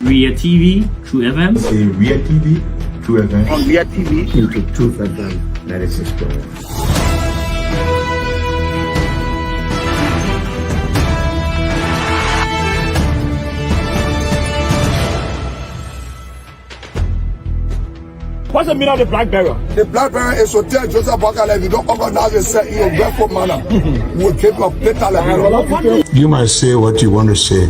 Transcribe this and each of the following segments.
Ria TV, True FM. Say Ria TV, True FM. On Ria TV, into True FM 96.1. what's the meaning of the black barrier? The black barrier is to tell Joseph Walker if you don't organize yourself in a respectful manner, we'll keep your paper like you might say what you want to say,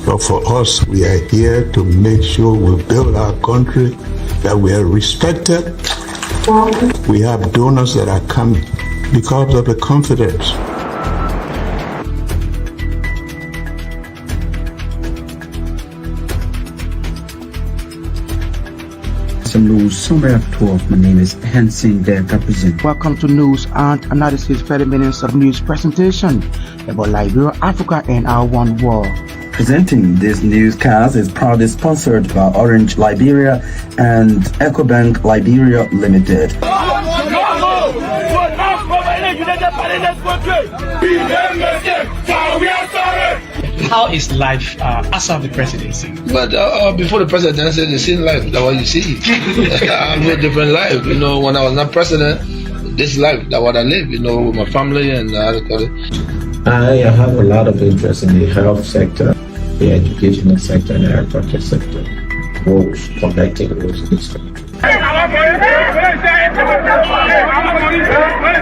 but for us, we are here to make sure we build our country, that we are respected. We have donors that are coming because of the confidence. Some news summary of 12. My name is Hansen Delta Present. Welcome to News and Analysis 30 minutes of news presentation about Liberia, Africa, and our one world. Presenting this newscast is proudly sponsored by Orange Liberia and EcoBank Liberia Limited. How is life after the presidency? But before the presidency, the same life, that's what you see. I have a different life. You know, when I was not president, this life, that's what I live, you know, with my family and I have a lot of interest in the health sector, the educational sector, and the agriculture sector. Roads, connecting roads in this country.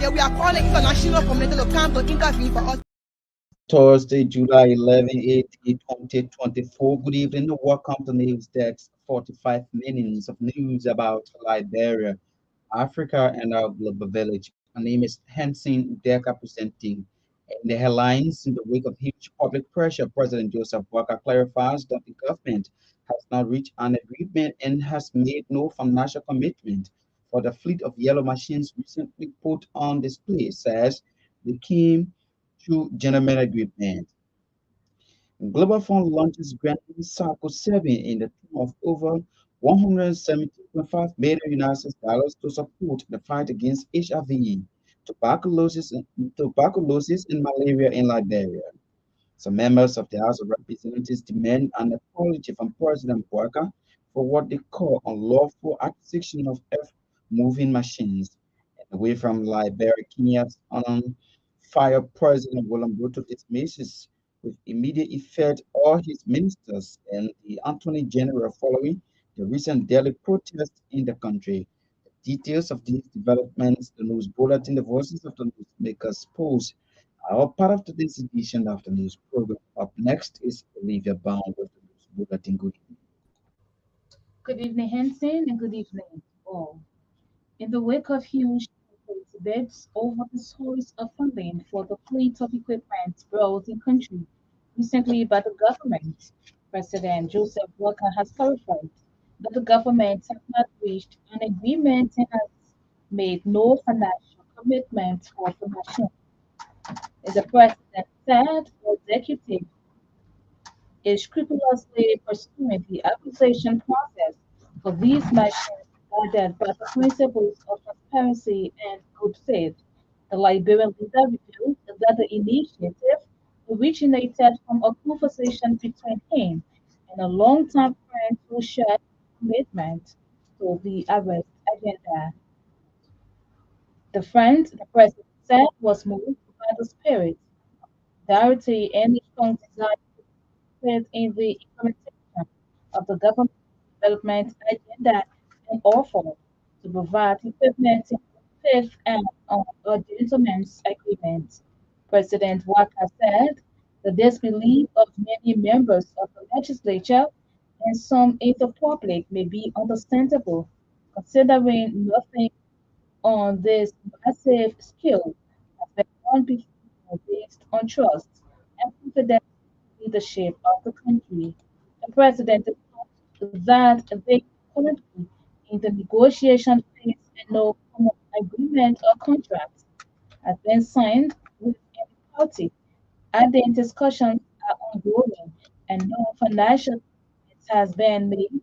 We are calling international community to come to intervene for us. Thursday, July 11, 2024. Good evening. Welcome to News Desk. 45 minutes of news about Liberia, Africa, and our global village. My name is Hansen Deka presenting. In the headlines, in the wake of huge public pressure, President Joseph Walker clarifies that the government has not reached an agreement and has made no financial commitment for the fleet of yellow machines recently put on display, says they came to gentleman agreement. Global Fund launches granting Circle 7 in the term of over $170.5 billion United dollars to support the fight against HIV, tuberculosis, and malaria in Liberia. Some members of the House of Representatives demand an apology from President Walker for what they call unlawful acquisition of earth-moving machines. And away from Liberia, Kenya's fire President William Ruto dismisses with immediate effect all his ministers and the Attorney General following the recent daily protests in the country. The details of these developments, the news bulletin, the voices of the newsmakers post are all part of today's edition of the news program. Up next is Olivia Bound with the news bulletin. Good evening. Good evening, Hansen, and good evening all. In the wake of huge debates over the source of funding for the fleet of equipment brought in country recently by the government, President Joseph Walker has clarified that the government has not reached an agreement and has made no financial commitment for the machine. As the president said, the executive is scrupulously pursuing the acquisition process for these machines guided by the principles of transparency and good faith. The Liberian leader revealed that the initiative originated from a conversation between him and a longtime friend who shared commitment to the arrest agenda. The friend, the president said, was moved by the spirit, clarity, and a strong desire to participate in the implementation of the government development agenda and offer to provide equipment in good faith and on a gentleman's agreement. President Walker said the disbelief of many members of the legislature and some in the public may be understandable, considering nothing on this massive scale has been done before based on trust and confidence in the leadership of the country. The president announced that they currently in the negotiation phase and no common agreement or contract has been signed with any party, adding discussions are ongoing and no financial commitment has been made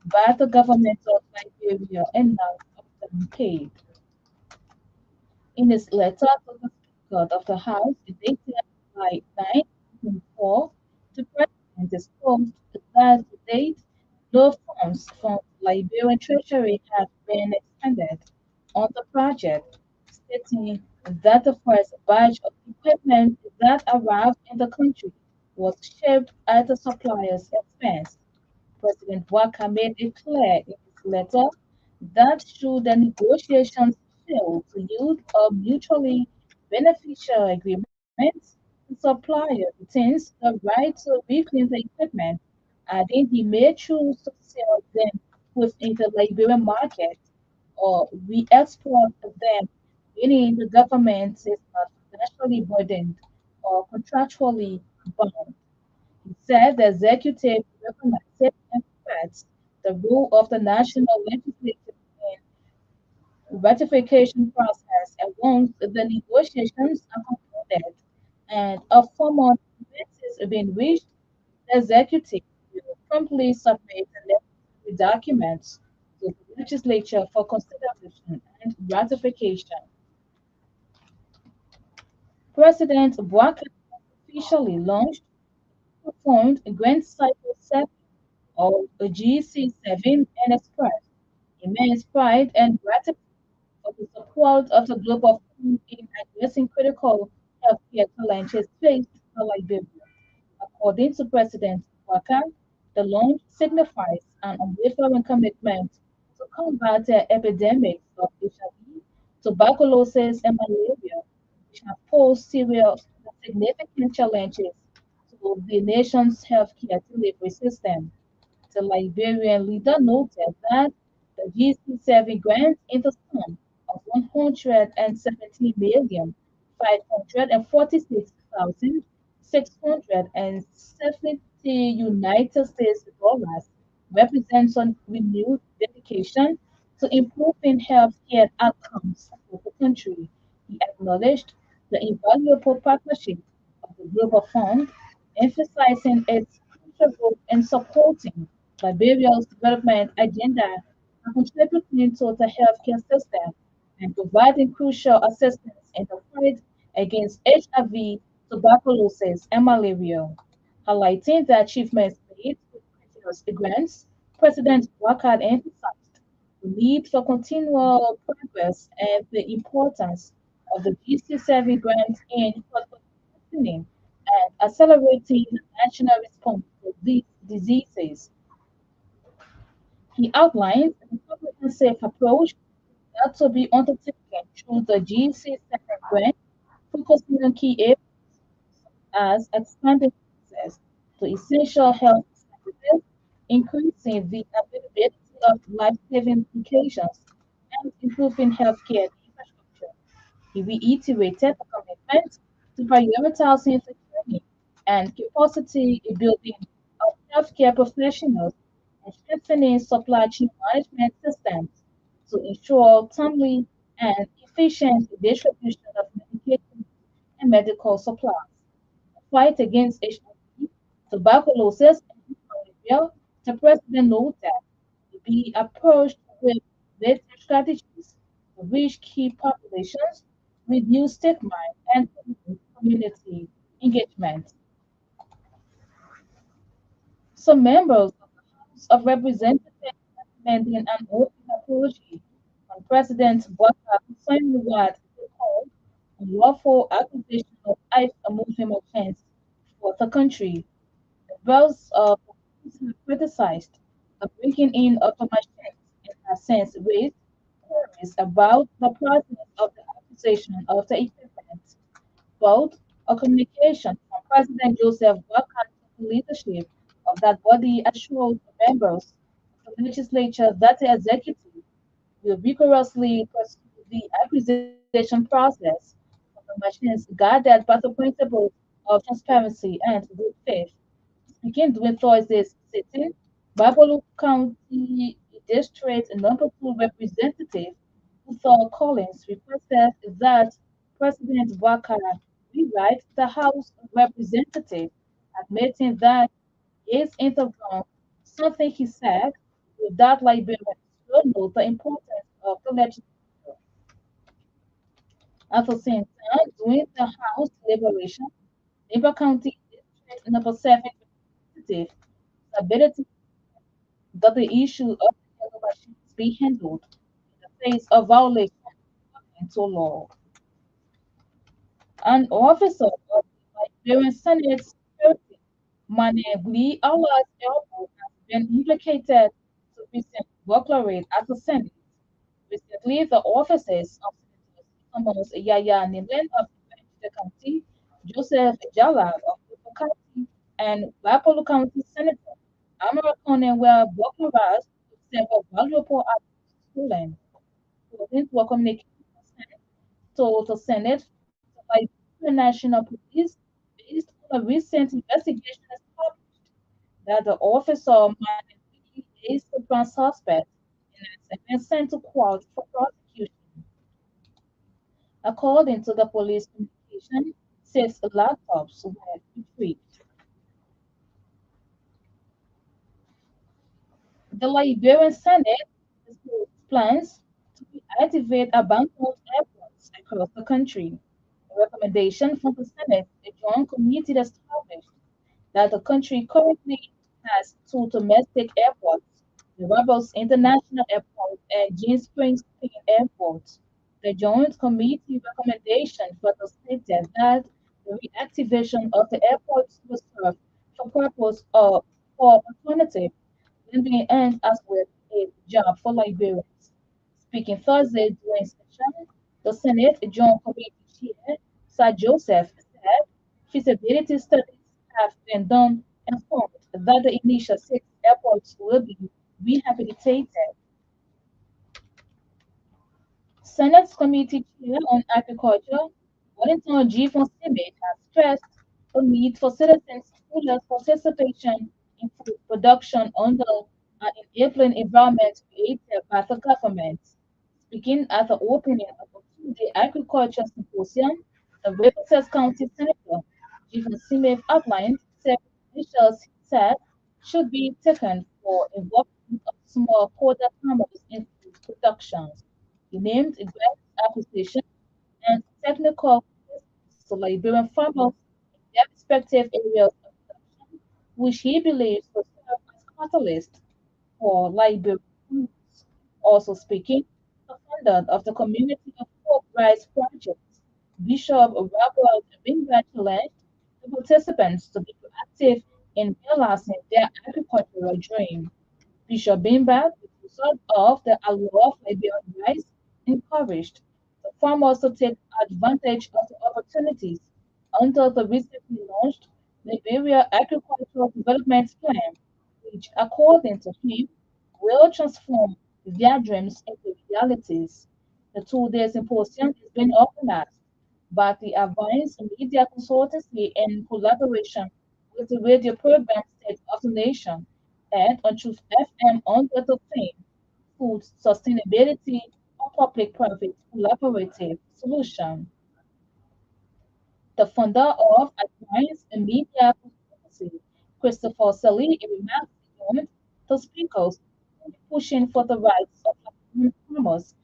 by the government of Liberia and none of them paid. In his letter to the Speaker of the House dated July 9, 2024, the President disclosed that date, no funds from Liberian Treasury have been expended on the project, stating that the first batch of equipment that arrived in the country was shipped at the supplier's expense. President Waka made it clear in his letter that should the negotiations fail to yield a mutually beneficial agreement, the supplier retains the right to reclaim the equipment, adding he may choose to sell them within the Liberian market or re-export them, meaning the government is not financially burdened or contractually bound. He said the executive recognizes and respects the role of the national legislature in ratification process and once the negotiations are concluded and a formal agreement is being reached, the executive will promptly submit the necessary documents to the legislature for consideration and ratification. President Buhari officially launched performed Grand Cycle 7 or GC7 and expressed immense pride and gratitude for the support of the global fund in addressing critical healthcare challenges faced by Liberia. According to President Waka, the launch signifies an unwavering commitment to combat the epidemics of HIV, tuberculosis, and malaria, which have posed serious and significant challenges to the nation's healthcare delivery system. The Liberian leader noted that the GC7 grants in the sum of 170 million 546,670 United States dollars represents a renewed dedication to improving healthcare outcomes for the country. He acknowledged the invaluable partnership of the Global Fund, emphasizing its crucial role in supporting Liberia's development agenda and contributing to the healthcare system and providing crucial assistance in the fight against HIV, tuberculosis, and malaria. Highlighting the achievements made with previous grants, President Wakad emphasized the need for continual progress and the importance of the GC7 grants in preventing and accelerating the national response to these diseases. He outlined a comprehensive approach that to be undertaken through the GC7 grant, focusing on key areas as expanding access to essential health services, increasing the availability of life-saving medications, and improving healthcare infrastructure. He reiterated the commitment to prioritizing the training and capacity building of healthcare professionals and strengthening supply chain management systems to ensure timely and efficient distribution of medication and medical supplies. The fight against HIV, tuberculosis, and malaria, the president noted to be approached with better strategies to reach key populations, reduce stigma, and promote community engagement. Some members of the House of Representatives recommending an open apology on President Butler concerning what they called unlawful acquisition of ICE moving machines for the country. The bills of have criticized the breaking in of the machines and have since raised queries about the process of the acquisition of the equipment. Both a communication from President Joseph Boakai to the leadership of that body assured the members of the legislature that the executive will rigorously pursue the acquisition process of the machines guided by the principles of transparency and good faith. Speaking during Thursday's sitting, Babolu County District Number 2 Representative Luther Collins requested that President Walker rewrite the House of Representatives, admitting that he is in the wrong, something he said without Liberians should know the importance of the legislature. At the same time, during the House deliberation, Labour County District Number 7 Representative Stability that the issue of the yellow machines be handled in the face of violation into law. An officer of the Liberian Senate Security, Manegli Awas Elbo, has been implicated to recent burglary at the Senate. Recently, the offices of Senators Thomas Yaya Nilen of the County, Joseph Jalab of the County, and Wapolu County Senator Americone were burglarized with several valuable items stolen. According to a communication told the Senate by the National Police, based on a recent investigation established that the officer Manegli is the prime suspect and has been sent to court for prosecution. According to the police communication, 6 laptops were retrieved. The Liberian Senate disclosed plans to reactivate abandoned airports across the country. A recommendation from the Senate, a joint committee established that the country currently has 2 domestic airports, the Rebels International Airport and Gene Springs Airport. The Joint Committee recommendation further stated that the reactivation of the airports will serve for purpose of for alternative lending and as well a job for Liberians. Speaking Thursday during session, the Senate Joint Committee Chair, Sir Joseph, said feasibility studies have been done and found that the initial 6 airports will be rehabilitated. Senate Committee Chair on Agriculture, Wellington G. Fonseca, has stressed the need for citizens' fuller participation in food production under an enabling environment created by the government. Speaking at the opening of the 2-day agriculture symposium, the Riverside County Senator, G. Fonseca, outlined several measures he said should be taken for involvement of smallholder farmers in food production. He named grant acquisition and technical assistance to Liberian farmers in their respective areas of production, which he believes will serve as catalyst for Liberian farmers. Also speaking, the founder of the Community of Hope Rice Project, Bishop Robert Bingbad, challenged the participants to be proactive in realizing their agricultural dream. Bishop Bimbad, the result of the allure of Liberian rice, encouraged the farmers to take advantage of the opportunities under the recently launched Liberia Agricultural Development Plan, which, according to him, will transform their dreams into realities. The 2-day symposium has been organized by the Advanced Media Consultancy in collaboration with the radio program State of the Nation and on Truth FM under the theme Food Sustainability or Public-Private Collaborative Solution. The founder of Advanced Media Consultancy, Christopher Selly, remarked beyond the speakers will be pushing for the rights of African farmers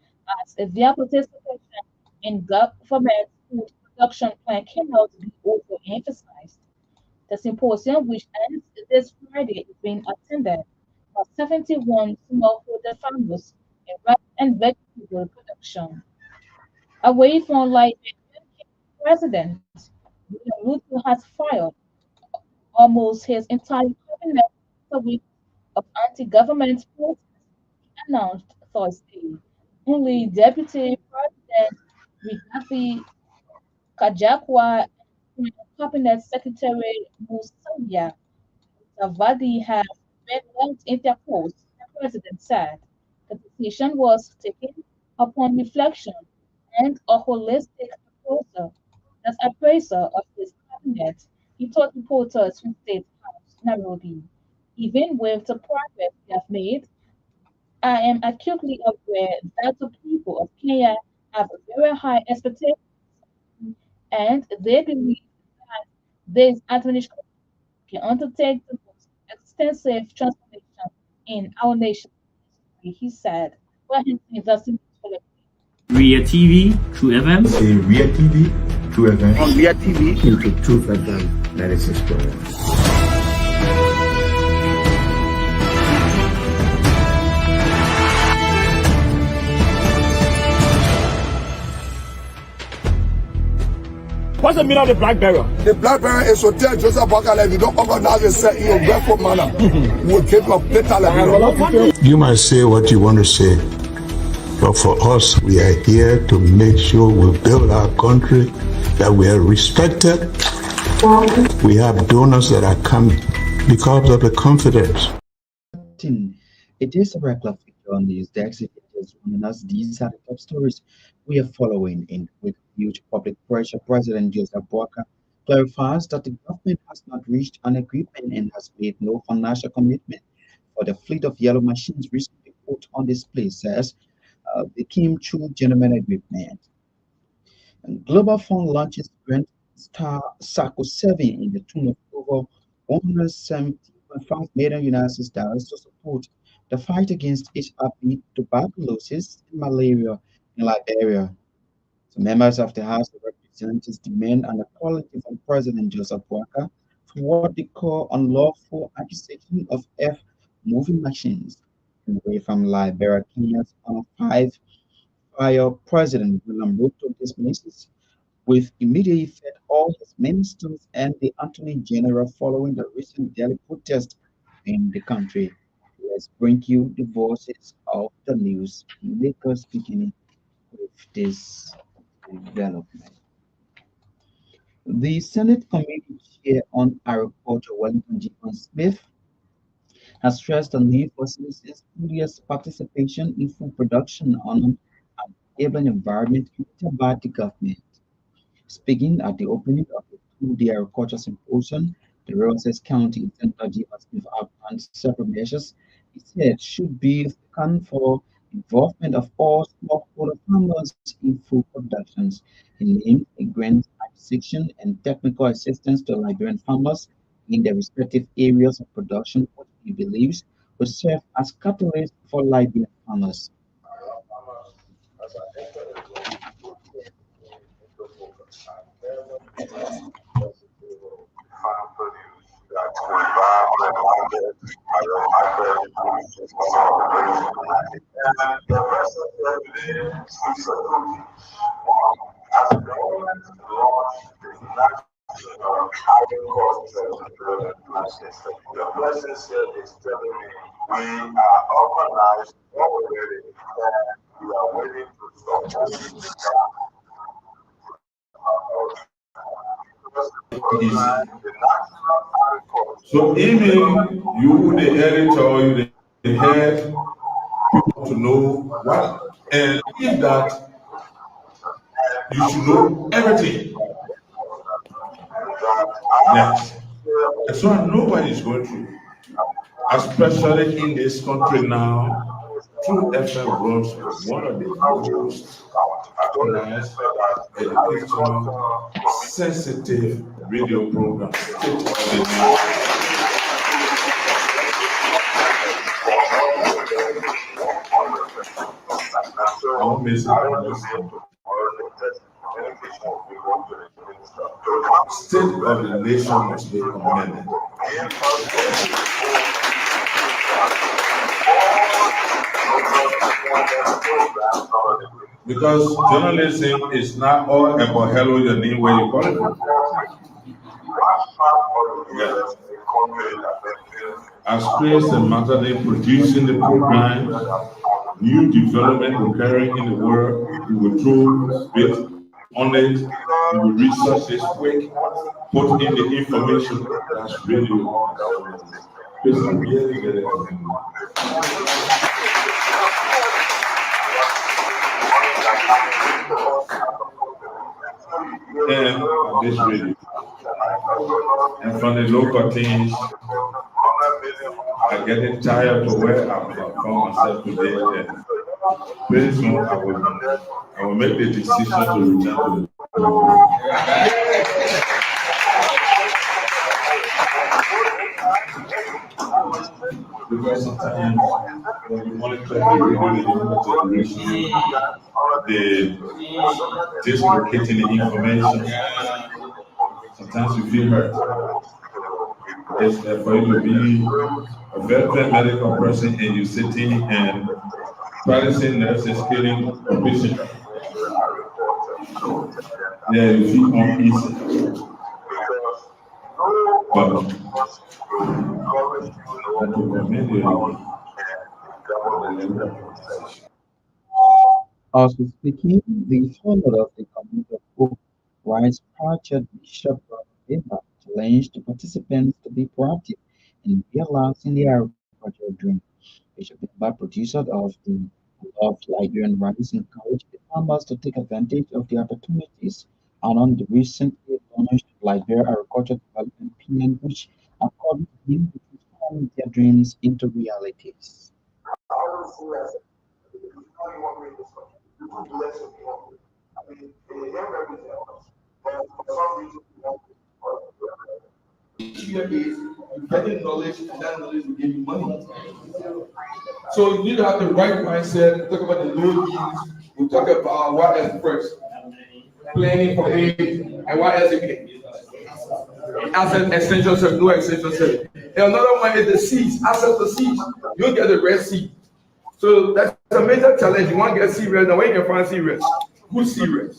as their participation in government food production plan cannot be overemphasized. The symposium, which ends this Friday, is being attended by 71 smallholder farmers in rice and vegetable production. Away from Liberian president, William Ruto has fired almost his entire cabinet a week of anti-government protests, he announced Thursday. Only Deputy President Rigathi Kajakwa and Cabinet Secretary Musalia Zavadi have been left in their posts, the president said. The decision was taken upon reflection and a holistic appraisal. As appraiser of his cabinet, he told reporters from State House, Nairobi. Even with the progress we have made, I am acutely aware that the people of Kenya have very high expectations and they believe that this administration can undertake the most extensive transformation in our nation, he said. Well, Ria TV, True FM. Say Ria TV, True FM. On Ria TV, into Truth FM 96.1. What's the meaning of the black barrier? The black barrier is to tell Joseph Bakala, if you don't organize yourself in a respectful manner, we will keep your plate alive. You might say what you want to say, but for us, we are here to make sure we build our country, that we are respected. We have donors that are coming because of the confidence. It is a regular feature on these decks. It is warning us these are the top stories we are following in with huge public pressure. President Joseph Boakai clarifies that the government has not reached an agreement and has made no financial commitment for the fleet of yellow machines recently put on display, says the Kim Chu Gentleman Agreement. And Global Fund launches Grant Star Sacco 7 in the tune of over 170.5 million United States dollars to support the fight against HIV, tuberculosis, and malaria in Liberia. So members of the House of Representatives demand an apology from President Joseph Boakai for what they call unlawful acquisition of F-moving machines away from Liberia. Kenya's five-fire President William Ruto dismisses with immediate effect all his ministers and the Attorney General following the recent daily protest in the country. Let's bring you the voices of the news makers beginning with this development. The Senate Committee Chair on Agriculture, Wellington G. Smith, has stressed the need for citizens' serious participation in food production on an enabling environment created by the government. Speaking at the opening of the two-day agriculture symposium, the Roses County Senator G. Smith outlined several measures he said should be taken for involvement of all smallholder farmers in food productions. He named a grant acquisition and technical assistance to Liberian farmers in their respective areas of production, which he believes will serve as catalyst for Liberian farmers. The message here is telling me we are organized already and we are waiting to stop. So even you, the editor, you, the head, to know what, and if that, you should know everything. Yes. And so I know what is going through, especially in this country now. True FM was one of the most organized, educational, sensitive radio programs. Our message state of the nation must be commended. Because journalism is not all about hello, your name, where you call it from. Yes. As Chris and Matade producing the program, new development occurring in the world, we will throw bit on it, we will research this quick, put in the information. That's really it's really very and this radio. And from the local teams, I'm getting tired of where I found myself today. And very soon I will make the decision to return to the because sometimes when you monitor the radio, the dislocating the information, sometimes you feel hurt. It's for you to be a veteran medical person and you're sitting and practicing nurses killing a patient. Yeah, you feel uneasy. Because no one of us will encourage you, no one will empower you, and government will say. Also speaking, the founder of the Community of Hope Rights Project, Bishop Eva, challenged the participants to be proactive in realizing their agricultural dream. Bishop Eva, producer of the Love Liberian Rights, encouraged the farmers to take advantage of the opportunities around the recently launched Liberia Agricultural Development Plan, which, according to him, will transform their dreams into realities. I always see that you only want me in this country. You do bless me. I mean, they have everything else. But for some reason, you want me. Here is you getting knowledge, and that knowledge will give you money. So you need to have the right mindset. We talk about the low yields. We talk about what else first. Planning for aid, and what else again? Asset extension service, no extension service. And another one is the seeds, access to seeds. You get the red seed. So that's a major challenge. You want to get cereals, now where you can find cereals? Good cereals.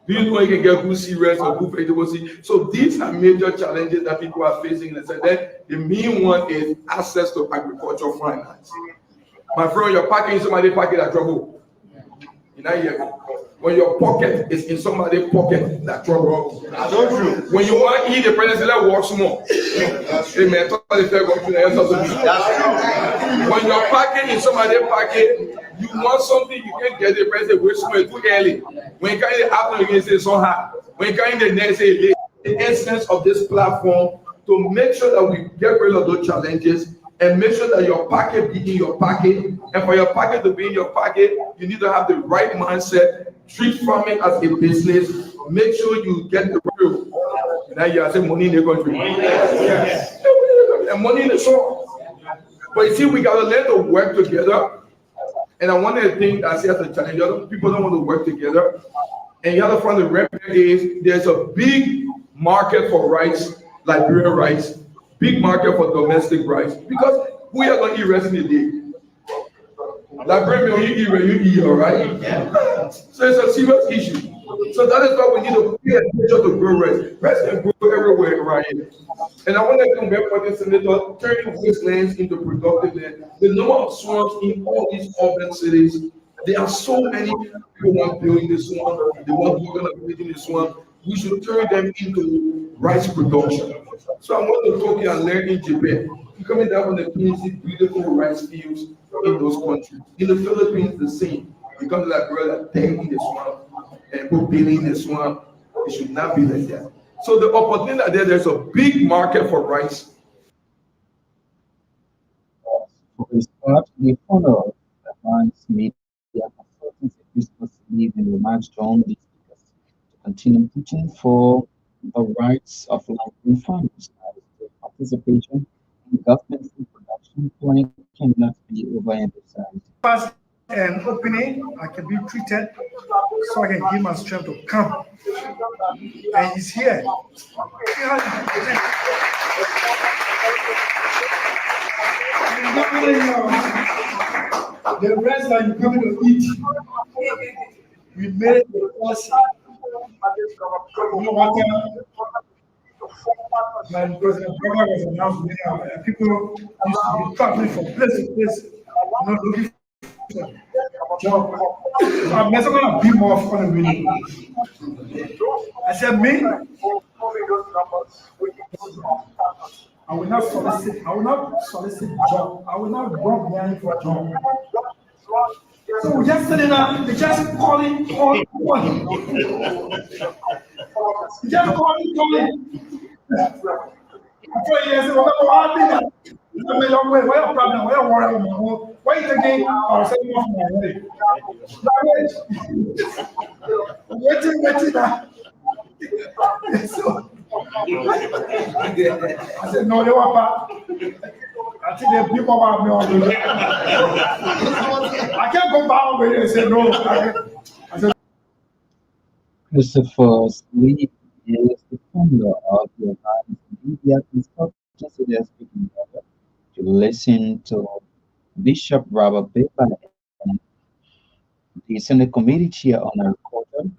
Do you know where you can get good cereals or good vegetable seeds? So these are major challenges that people are facing. And then the main one is access to agricultural finance. My friend, you're packing somebody packing at trouble. You know, when your pocket is in somebody's pocket, that's trouble. When you want to eat, the president let work small. Amen. When you're packing in somebody's pocket, you want something you can't get, the president way small too early. When you carry the afternoon, you say so hard. When you carry the next, say late. The essence of this platform to make sure that we get rid of those challenges and make sure that your packet be in your pocket. And for your packet to be in your pocket, you need to have the right mindset. Treat farming as a business. Make sure you get the real. Now you are saying money in the country. Yes. And money in the soil. But you see, we got to learn to work together. And one of the things I see as a challenge, other people don't want to work together. And the other front of the record is there's a big market for rice, Liberian rice, big market for domestic rice, because we are going to eat rice in a day. Liberian, when you eat rice, you eat, all right? Yeah. So it's a serious issue. So that is why we need to pay attention to grow rice. Rice can grow everywhere right here. And I want to come back for this senator, turning wastelands into productive land. The number of swamps in all these urban cities, there are so many people want to build in the swamp, they want to build in the swamp. We should turn them into rice production. So I want to talk here and learn in Japan. You're coming down from the plains, beautiful rice fields in those countries. In the Philippines, the same. You come to that girl that tank in the swamp and put billy in the swamp. It should not be like that. So the opportunity there's a big market for rice. For his part, the founder of Advanced Media Consultants exclusively in remarks joined the speakers to continue pushing for the rights of Liberian farmers as their participation in government food production plan cannot be overemphasized. First an opening, I can be treated so I can give my strength to come. And he's here. The rest that you're coming to eat, we made the policy. You know what? When President Obama was announced, people used to be traveling from place to place, not looking for job. I'm not going to be more fun than me. I said, me, I will not solicit job. I will not run behind for job. So we just sitting there, they just calling. Just calling. I told you, I said, what's your problem? What's your worry? Why are you taking our second off my way? Waiting. So, I said, no, they were bad. I think the people want me on the I can't go back over here and say no. I said, Christopher Lee is the founder of the Advanced Media Consultants. They are speaking together to listen to Bishop Robert Beba and the Senate Committee Chair on Agriculture,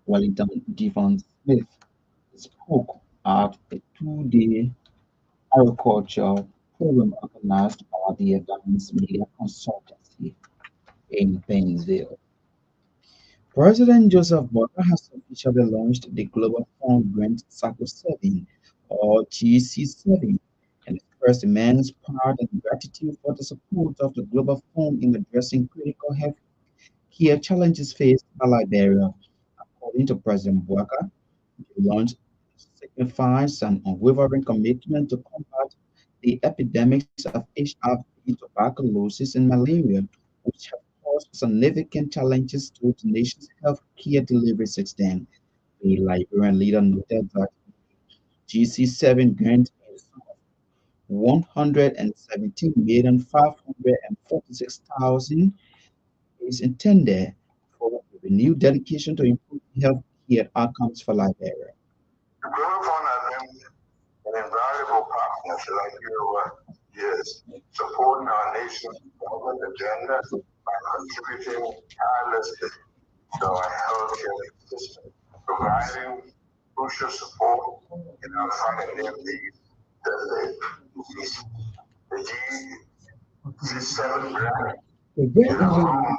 Wellington Devon Smith spoke at a two-day agriculture program organized by the Advanced Media Consultancy in Painesville. President Joseph Butler has officially launched the Global Fund Grant Cycle 7, or GC7, and expressed immense pride and gratitude for the support of the Global Fund in addressing critical health care challenges faced by Liberia. According to President Butler, the launch signifies an unwavering commitment to combat the epidemics of HIV, tuberculosis, and malaria, which have posed significant challenges to the nation's health care delivery system. The Liberian leader noted that GC7 grant is 117,546,000 is intended for a renewed dedication to improve health care outcomes for Liberia. The Global Fund has been an invaluable partner to Liberia over years, supporting our nation's development agenda by contributing tirelessly to our healthcare system, providing crucial support in our fighting these deadly diseases. The G7 grant is around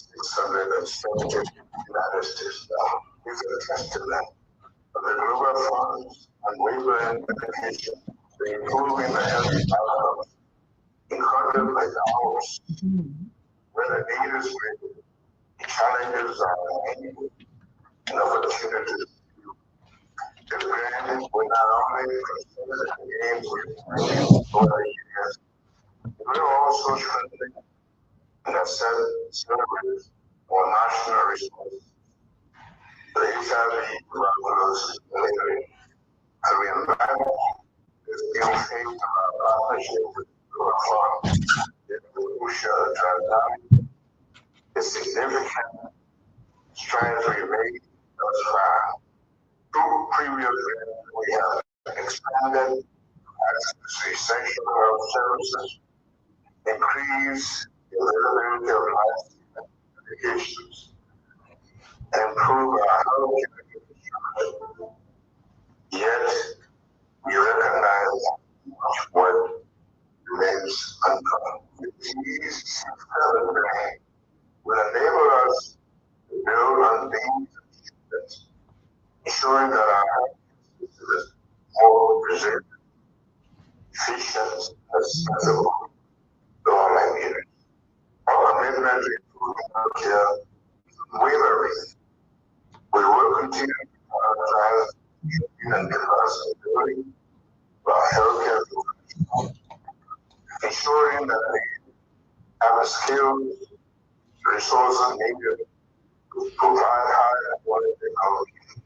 117,546,670 United States dollars. Is a testament of the Global Fund's unwavering dedication to improving the health outcomes in countries like ours, where the need is great, the challenges are many, and opportunities. The grant will not only consider the aims we over the years, it will also strengthen and assess service or national response to the HIV tuberculosis malaria. As we embark this new phase of our partnership with Global Fund, it will crucial to adopt the significant strides we made thus far. Through previous grants, we have expanded access to essential health services, increased the availability of life medications, and improve our health infrastructure. Yet, we recognize much work remains undone. These seven grants will enable us to build on these achievements, ensuring that our health system is more resilient, efficient, and accessible to all Nigerians. Our commitment to improving healthcare is unwavering. We will continue to prioritize and diversity of our healthcare professionals, ensuring that they have the skills, resources needed to provide high quality healthcare.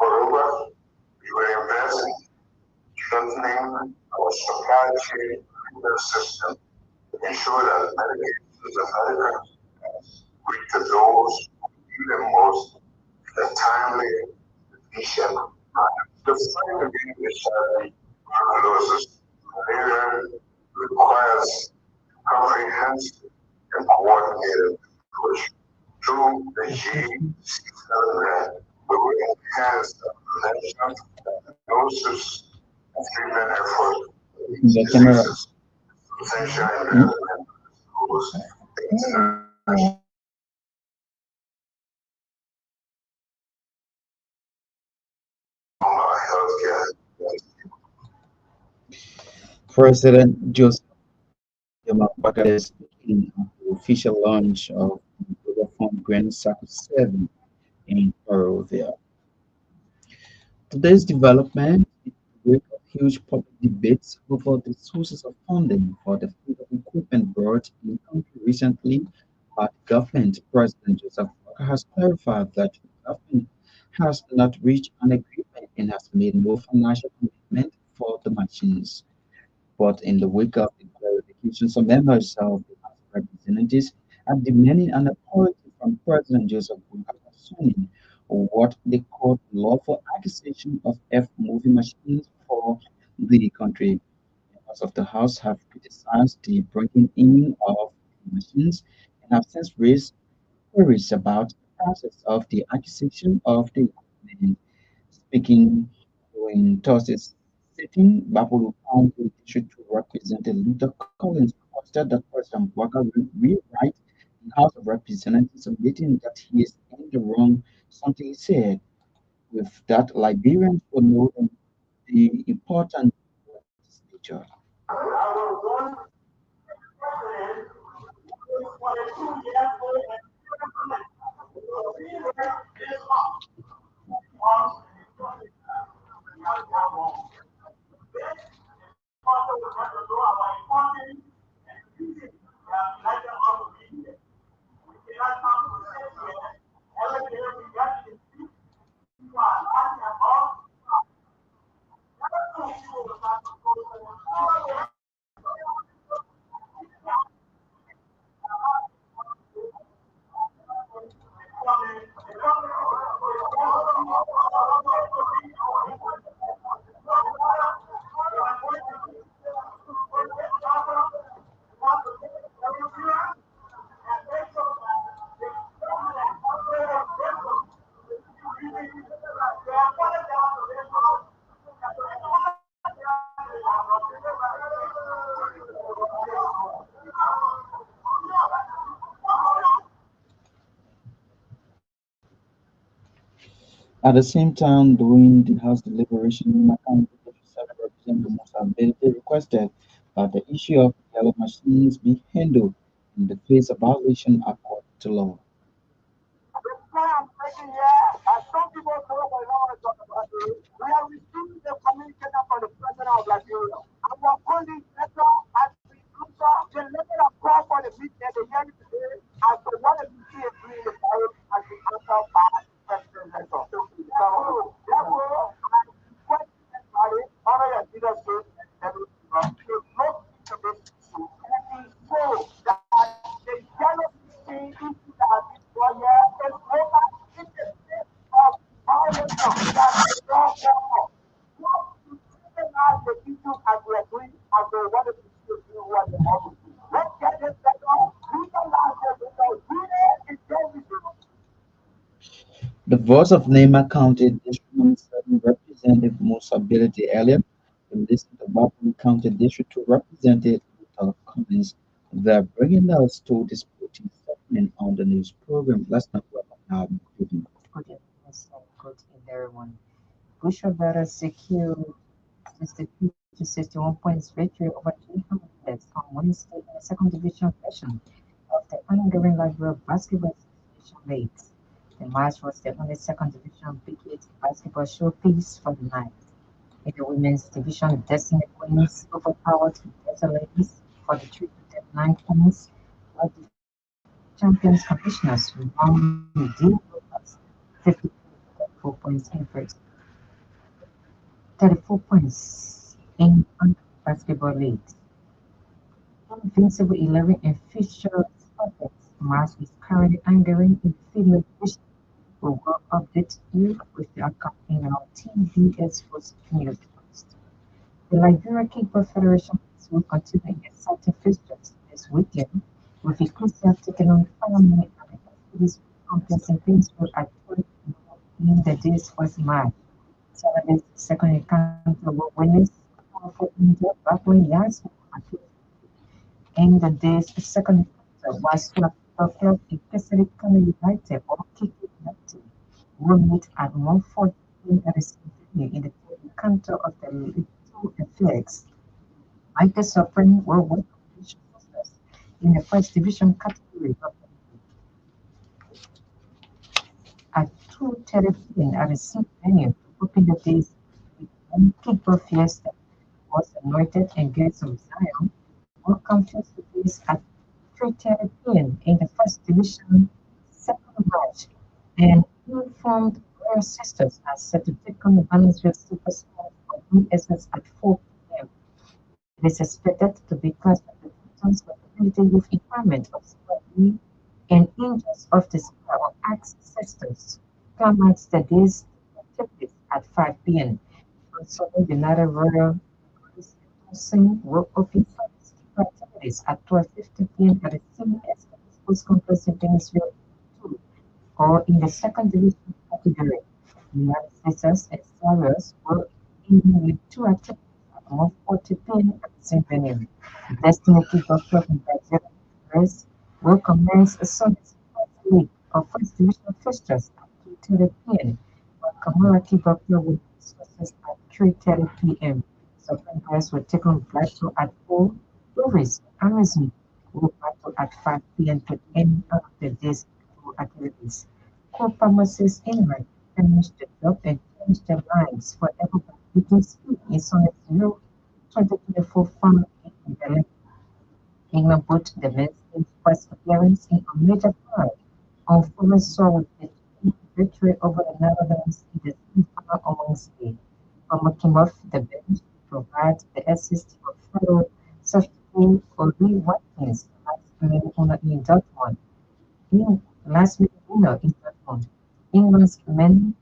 Moreover, we will invest in strengthening our supply chain system to ensure that medications and medicines reach to those who need them most in a timely, efficient manner. The fight against HIV tuberculosis malaria requires comprehensive and coordinated approach. Through the G7 grant, we will enhance the prevention, diagnosis, and treatment efforts for these The camera. diseases. Substantial investment in schools, international healthcare. President Joseph Butler is speaking at the official launch of the Global Fund Grant Cycle 7 in Perovia. Today's development is the wake of huge public debates over the sources of funding for the fleet of equipment brought in the country recently by the government. President Joseph Butler has clarified that the government has not reached an agreement and has made no financial commitment for the machines. But in the wake of the clarification, some members of the House of Representatives are demanding an apology from President Joseph Butler concerning what they call lawful acquisition of F moving machines for the country. Members of the House have criticized the breaking in of machines and have since raised queries about the process of the acquisition of the equipment. Speaking during Thursday's sitting, Buffalo County District 2 Representative Luther Collins requested that President Walker rewrite the House of Representatives, admitting that he is in the wrong, something he said. With that, Liberians will know the importance of this nature. At the same time, during the House deliberation, Macau Representative Musa Belete requested that the issue of yellow machines be handled in the face of violation according to law. The voice of Nema County District Number 7 Representative Musa Bility earlier to listen to Buffalo County District 2 Representative Luther Cummins. They're bringing us to this sporting segment on the news program. Let's not welcome now. Good evening, and good evening, everyone. Bushra secured 62 to 61 points victory over Jihad on Wednesday in the second division session of the ongoing Liberal Basketball Association League. The match was the only second division Big 8 basketball showpiece for the night. In the women's division, Destiny Queens overpowered the Desert Ladies for the 3 to 9 points, while the champions commissioners won the deal Rovers 54 points in first. 34 points in basketball leagues. Invincible 11 and Fisher Sports match is currently ongoing in the female division. We will update you with the outcome in our TBS Sports News first. The Liberia Kickball Federation will continue exciting fixtures this weekend, with Ecclesia taking on Firemen and the complex in Painesville at 12 in the day's first match. Saturday's second encounter will winners for India battling Yards and the day's second encounter was Club in Pacific County United or Kiki United will meet at 1:14 at the same venue in the third encounter of the Little FX. Michael Supreme will win in the first division category at 2:30 p.m. at the same venue to open the day's kickball fiesta was anointed and gates of Zion welcome face to face at 3:30 p.m. in the first division second match. And informed Royal Sisters are set to take on the Balanceville Superstars for USS at 4 p.m. It is expected to be classed as the Titans with ability youth impairment of Squad E and Angels of the Square or Axe Sisters. Climax the day's activities at 5 p.m. Also, United Royal Hussein will open activities at 12:50 p.m. at the CES Sports Complex in Dennisville, 2, or in the second division category. United States and Stars will in with 2 activities at 1:40 p.m. at the same venue. Destiny Kickboxer from Brazil will commence a Sunday's first league of first division fixtures at 2:30 p.m. while Kamara Kickboxer will be discussed at 3:30 p.m. Southern Press will take on Blackpool at 4. Rovers Amazon will battle at 5 p.m. to end of the day's activities. Copa Moses England finished the job and changed their lines forever by beating speed in Sunday 2024 final in Berlin. England put the men's team's first appearance in a major final on Forest Soil with a victory over the Netherlands in the semi-final on Wednesday. From came off the bench to provide the assist of fellow substitute Oli Watkins last minute winner in Dortmund. England's men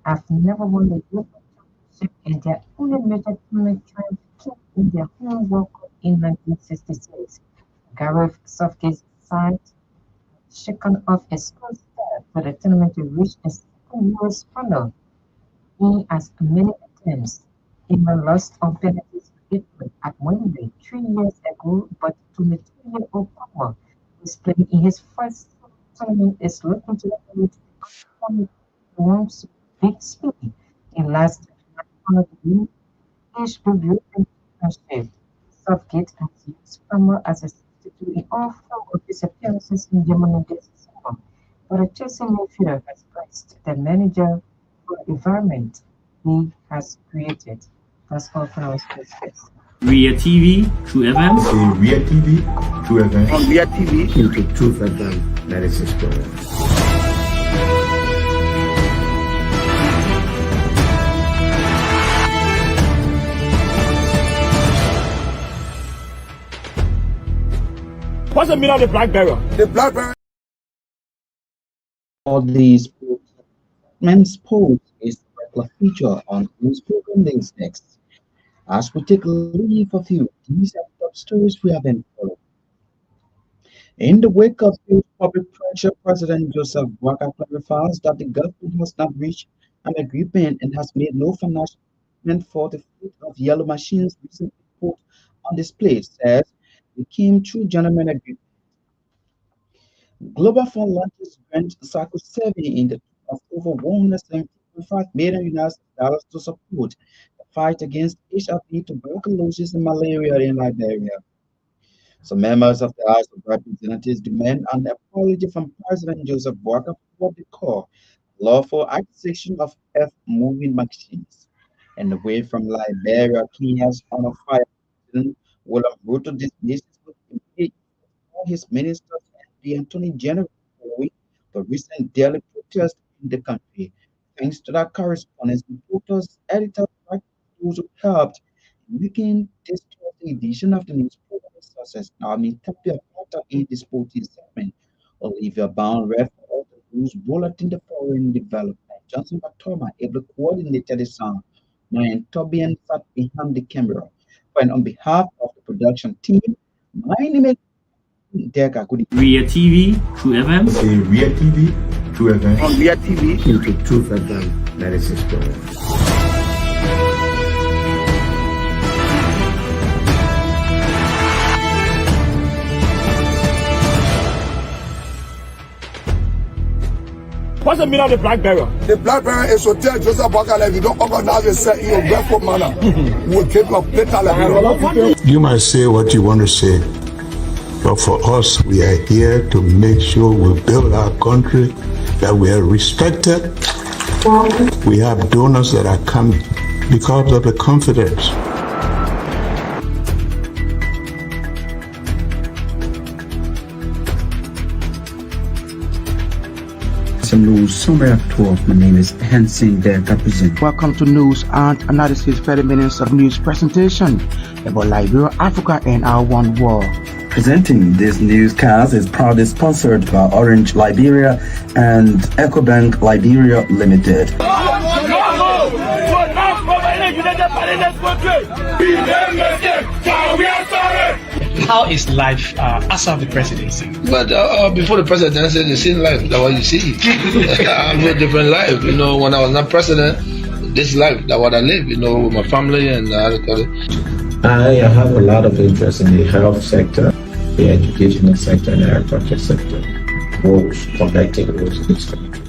have never won the European Championship, and their only major tournament triumph came in their home World Cup in 1966. Gareth Southgate's side shaken off a Spurs start for the tournament to reach a second US final. In as many attempts, England lost on penalties to Italy at Wembley 3 years ago, but 22-year-old Palmer, who is playing in his first tournament, is looking to the World's big speed in last one of the league European Championship. Southgate has used Palmer as a substitute in all 4 of his appearances in Germany this summer, but a Chelsea midfielder has praised the manager for the environment he has created. That's all for our space. Ria TV, True FM. Ria TV, True FM. On Ria TV, Truth FM 96.1. What's the meaning of the black barrel? The black barrel. All these men's polls is a regular feature on news program these next. As we take leave of you, these are the top stories we have been following. In the wake of public pressure, President Joseph Boakai clarifies that the government has not reached an agreement and has made no financial commitment for the fleet of yellow machines recently put on display, says the came to gentleman agreement. Global Fund launches grant cycle survey in the of over $170.5 million to support the fight against HIV, tuberculosis, and malaria in Liberia. Some members of the House of Representatives demand an apology from President Joseph Boakai for what they call lawful acquisition of F-moving machines. And away from Liberia, Kenya's on a fire president William Ruto dismissed all his ministers and the Attorney General following the recent daily protest in the country. Thanks to that correspondence, reporters, editors, those who helped making this edition of the news program success. Army Tapia Potter in this sporting segment. Olivia Bound read for all the news bulletin the foreign development. Johnson Batoma able to coordinate the sound. And Tobian sat behind the camera. And on behalf of the production team, my name is Ria TV, True FM. Ria TV, True FM. On Ria TV, Truth FM 96.1. What's the meaning of the black barrel? The black barrel is to tell Joseph Boakai if you don't organize yourself in a grateful manner, we'll keep your better level. You might say what you want to say, but for us, we are here to make sure we build our country, that we are respected. We have donors that are coming because of the confidence. News summary at 12. My name is Hansen the representative. Welcome to News and Analysis 30 minutes of news presentation about Liberia, Africa, and our one world. Presenting this newscast is proudly sponsored by Orange Liberia and EcoBank Liberia Limited. How is life after the presidency? But before the presidency, the same life that what you see. I have a different life. You know, when I was not president, this life that what I live, you know, with my family and I have a lot of interest in the health sector, the educational sector, and the agriculture sector. Roads, connecting roads in this country.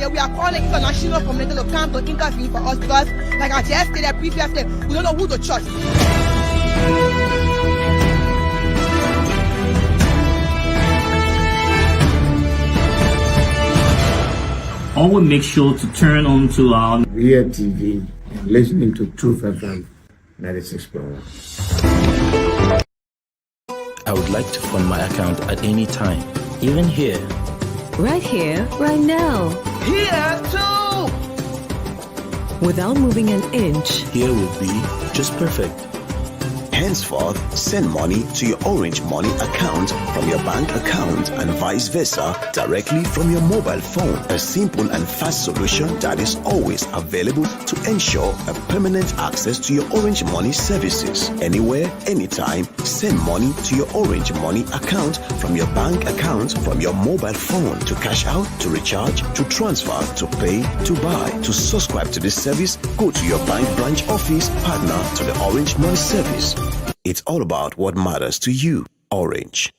Yeah, we are calling international community to come to intervene for us because, like I just stated previously, we don't know who to trust. Always make sure to turn on to our Real TV and listening to Truth FM 96.1. I would like to fund my account at any time, even here. Right here, right now. Here too! Without moving an inch. Here would be just perfect. Henceforth, send money to your Orange Money account from your bank account and vice versa directly from your mobile phone. A simple and fast solution that is always available to ensure a permanent access to your Orange Money services. Anywhere, anytime, send money to your Orange Money account from your bank account from your mobile phone to cash out, to recharge, to transfer, to pay, to buy. To subscribe to this service, go to your bank branch office, partner to the Orange Money service. It's all about what matters to you. Orange.